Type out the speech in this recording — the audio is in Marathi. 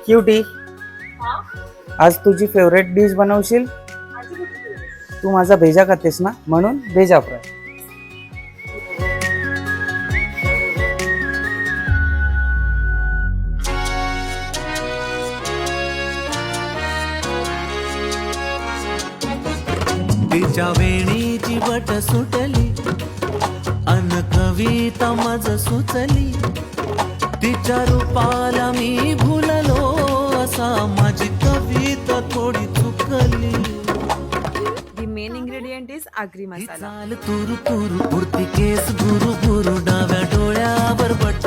क्यूटी, आज तुझी फेवरेट डिश बनवशील? तू माझा भेजा खातेस ना, म्हणून भेजा फ्राय. तिच्या वेणीची वट सुटली अन कविता मज सुचली. तिच्या रूपाला मी भुललो असा माझी कविता थोडी चुकली. The main ingredient is agri masala. चाल तुरु तुरु उरती केस गुरु गुरु डाव्या डोळ्यावर बट